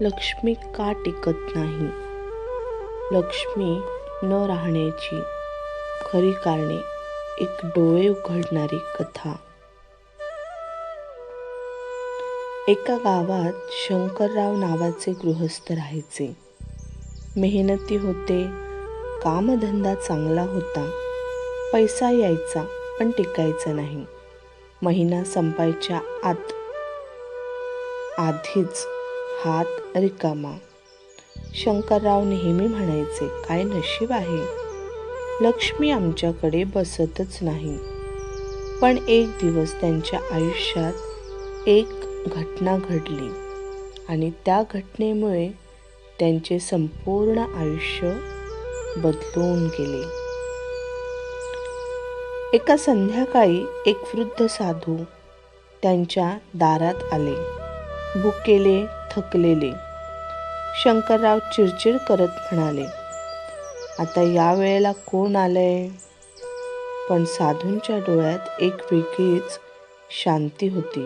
लक्ष्मी का टिकत नाही? लक्ष्मी न राहण्याची खरी कारणे, एक डोळे उघडणारी कथा. एका गावात शंकरराव नावाचे गृहस्थ राहायचे. मेहनती होते, कामधंदा चांगला होता, पैसा यायचा पण टिकायचा नाही. महिना संपायच्या आधीच हात रिकामा. शंकरराव नेहमी म्हणायचे, काय नशीब आहे, लक्ष्मी आमच्याकडे बसतच नाही. पण एक दिवस त्यांच्या आयुष्यात एक घटना घडली आणि त्या घटनेमुळे त्यांचे संपूर्ण आयुष्य बदलून गेले. एका संध्याकाळी एक वृद्ध साधू त्यांच्या दारात आले, भुकेले, थकलेले. शंकरराव चिडचिड करत म्हणाले, आता या वेळेला कोण आलंय? पण साधूंच्या डोळ्यात एक वेगळीच शांती होती.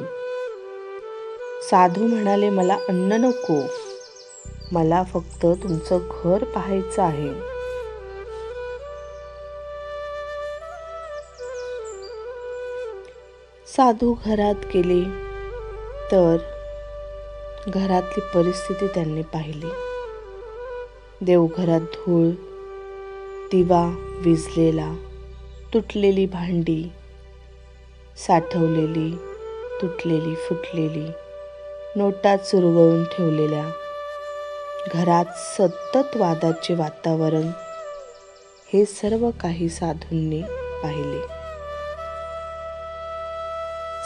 साधू म्हणाले, मला अन्न नको, मला फक्त तुमचं घर पाहायचं आहे. साधू घरात गेले तर घरातली परिस्थिती त्यांनी पाहिली. देवघरात धूळ, दिवा विझलेला, तुटलेली भांडी, साठवलेली, तुटलेली फुटलेली, नोटा चुरगळून ठेवलेल्या. घरात सतत वादाचे वातावरण. हे सर्व काही साधूंनी पाहिले.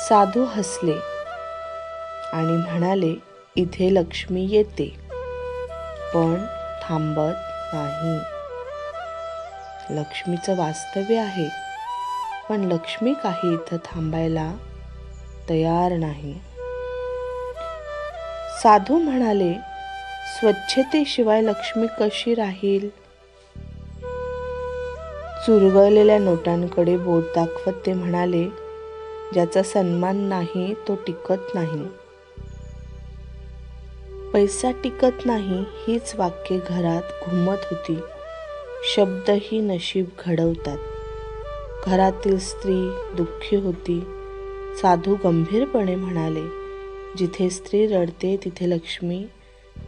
साधू हसले आणि म्हणाले, इथे लक्ष्मी येते पण थांबत नाही. लक्ष्मीचं वास्तव्य आहे, पण लक्ष्मी काही इथं थांबायला तयार नाही. साधू म्हणाले, स्वच्छतेशिवाय लक्ष्मी कशी राहील? चुरगळलेल्या नोटांकडे बोट दाखवत ते म्हणाले, ज्याचा सन्मान नाही तो टिकत नाही. पैसा टिकत नाही हीच वाक्ये घरात घुमत होती. शब्दही नशीब घडवतात. घरातील स्त्री दुःखी होती. साधू गंभीरपणे म्हणाले, जिथे स्त्री रडते तिथे लक्ष्मी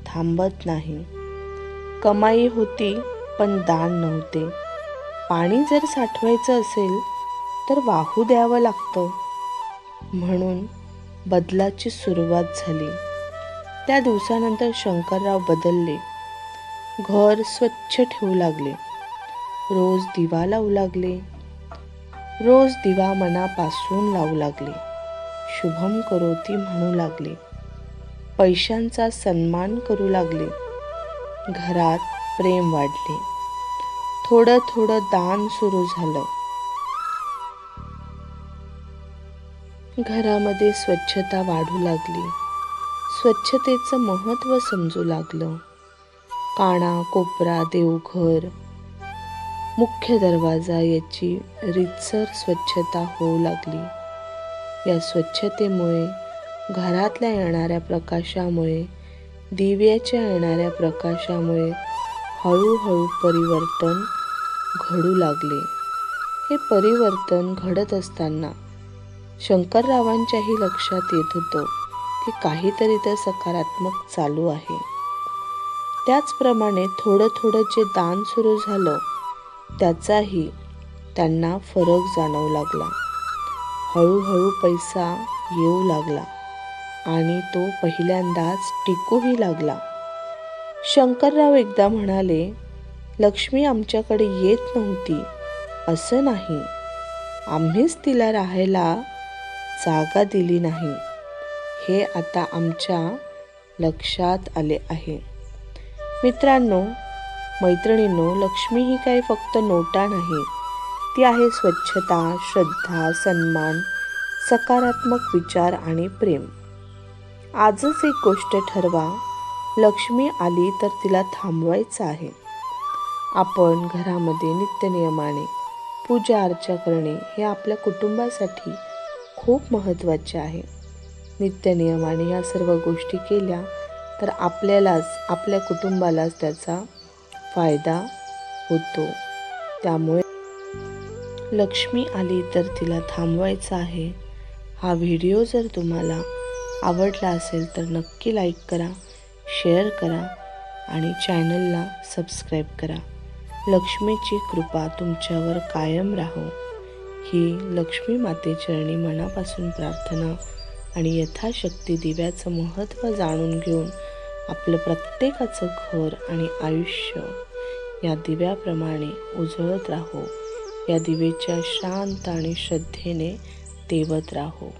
थांबत नाही. कमाई होती पण दान नव्हते. पाणी जर साठवायचं असेल तर वाहू द्यावं लागतं. म्हणून बदलाची सुरुवात झाली. त्या दिवसानंतर शंकरराव बदलले. घर स्वच्छ ठेवू लागले. रोज दिवा लावू लागले. रोज दिवा मनापासून लावू लागले. शुभम करोती म्हणू लागले. पैशांचा सन्मान करू लागले. घरात प्रेम वाढले. थोडं थोडं दान सुरू झालं. घरामध्ये स्वच्छता वाढू लागली. स्वच्छतेचं महत्त्व समजू लागलं. काना कोपरा, देवघर, मुख्य दरवाजा याची रीतसर स्वच्छता होऊ लागली. या स्वच्छतेमुळे, घरातल्या येणाऱ्या प्रकाशामुळे, दिव्याच्या येणाऱ्या प्रकाशामुळे हळूहळू परिवर्तन घडू लागले. हे परिवर्तन घडत असताना शंकररावांच्याही लक्षात येत होतं की काहीतरी तर सकारात्मक चालू आहे. त्याचप्रमाणे थोडं थोडं जे दान सुरू झालं त्याचाही त्यांना फरक जाणवू लागला. हळूहळू पैसा येऊ लागला आणि तो पहिल्यांदाच टिकूही लागला. शंकरराव एकदा म्हणाले, लक्ष्मी आमच्याकडे येत नव्हती असं नाही, आम्हीच तिला राहायला जागा दिली नाही. हे आता आमच्या लक्षात आले आहे. मित्रांनो, मैत्रिणींनो, लक्ष्मी ही काही फक्त नोटा नाही, ती आहे स्वच्छता, श्रद्धा, सन्मान, सकारात्मक विचार आणि प्रेम. आजच एक गोष्ट ठरवा, लक्ष्मी आली तर तिला थांबवायचं आहे. आपण घरामध्ये नित्यनियमाने पूजा अर्चा करणे हे आपल्या कुटुंबासाठी खूप महत्त्वाचे आहे. नित्यनियमाने या सर्व गोष्टी केल्या तर आपल्यालाच, आपल्या कुटुंबालाच त्याचा फायदा होतो. त्यामुळे लक्ष्मी आली तर तिला थांबवायचं आहे. हा व्हिडिओ जर तुम्हाला आवडला असेल तर नक्की लाईक करा, शेअर करा आणि चॅनलला सबस्क्राईब करा. लक्ष्मीची कृपा तुमच्यावर कायम राहो ही लक्ष्मी मातेचरणी मनापासून प्रार्थना आणि यथाशक्ती दिव्याचं महत्त्व जाणून घेऊन आपलं प्रत्येकाचं घर आणि आयुष्य या दिव्याप्रमाणे उजळत राहो. या दिवेच्या शांत आणि श्रद्धेने तेवत राहो.